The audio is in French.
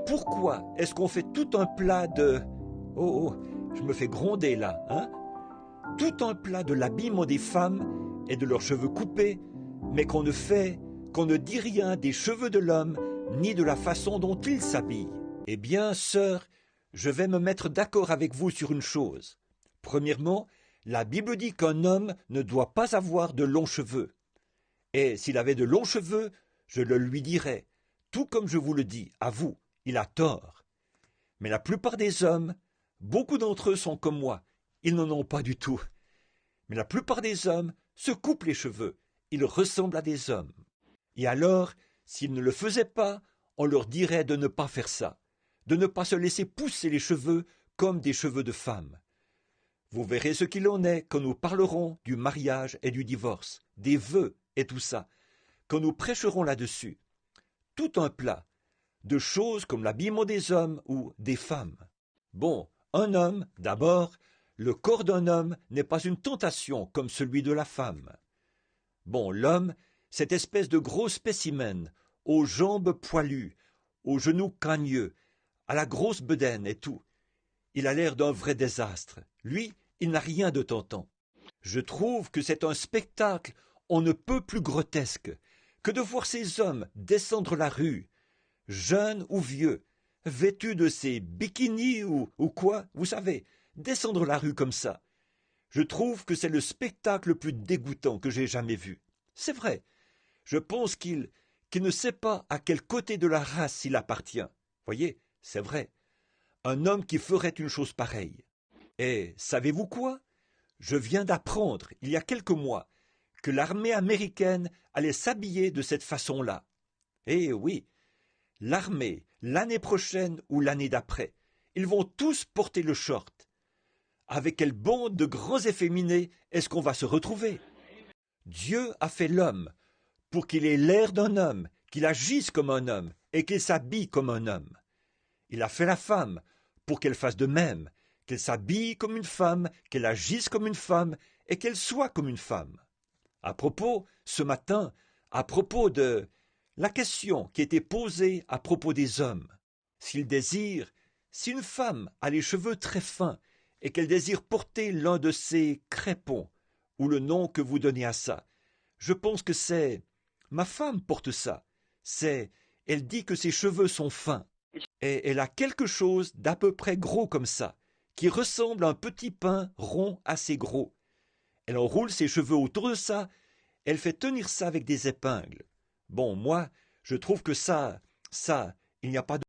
Pourquoi est-ce qu'on fait tout un plat de... Oh, je me fais gronder là, hein? Tout un plat de l'habillement des femmes et de leurs cheveux coupés, mais qu'on ne dit rien des cheveux de l'homme, ni de la façon dont il s'habille. Eh bien, sœur, je vais me mettre d'accord avec vous sur une chose. Premièrement, la Bible dit qu'un homme ne doit pas avoir de longs cheveux. Et s'il avait de longs cheveux, je le lui dirais, tout comme je vous le dis, à vous, il a tort. Mais la plupart des hommes, beaucoup d'entre eux sont comme moi, ils n'en ont pas du tout. Mais la plupart des hommes se coupent les cheveux, ils ressemblent à des hommes. Et alors, s'ils ne le faisaient pas, on leur dirait de ne pas faire ça, de ne pas se laisser pousser les cheveux comme des cheveux de femme. Vous verrez ce qu'il en est quand nous parlerons du mariage et du divorce, des vœux et tout ça, quand nous prêcherons là-dessus. Tout un plat de choses comme l'habillement des hommes ou des femmes. Bon, un homme, d'abord, le corps d'un homme n'est pas une tentation comme celui de la femme. Bon, l'homme, cette espèce de gros spécimen, aux jambes poilues, aux genoux cagneux, à la grosse bedaine et tout. Il a l'air d'un vrai désastre. Lui, il n'a rien de tentant. Je trouve que c'est un spectacle on ne peut plus grotesque que de voir ces hommes descendre la rue, jeunes ou vieux, vêtus de ces bikinis ou quoi, vous savez, descendre la rue comme ça. Je trouve que c'est le spectacle le plus dégoûtant que j'ai jamais vu. C'est vrai, je pense qu'il ne sait pas à quel côté de la race il appartient. Voyez, c'est vrai. Un homme qui ferait une chose pareille. Et savez-vous quoi? Je viens d'apprendre, il y a quelques mois, que l'armée américaine allait s'habiller de cette façon-là. Eh oui, l'armée, l'année prochaine ou l'année d'après, ils vont tous porter le short. Avec quelle bande de grands efféminés est-ce qu'on va se retrouver? Dieu a fait l'homme pour qu'il ait l'air d'un homme, qu'il agisse comme un homme et qu'il s'habille comme un homme. Il a fait la femme pour qu'elle fasse de même, qu'elle s'habille comme une femme, qu'elle agisse comme une femme et qu'elle soit comme une femme. À propos, ce matin, à propos de la question qui était posée à propos des hommes, s'ils désirent, si une femme a les cheveux très fins et qu'elle désire porter l'un de ces crépons, ou le nom que vous donnez à ça, je pense que c'est... Ma femme porte ça. Elle dit que ses cheveux sont fins. Et elle a quelque chose d'à peu près gros comme ça, qui ressemble à un petit pain rond assez gros. Elle enroule ses cheveux autour de ça, elle fait tenir ça avec des épingles. Bon, moi, je trouve que ça, il n'y a pas de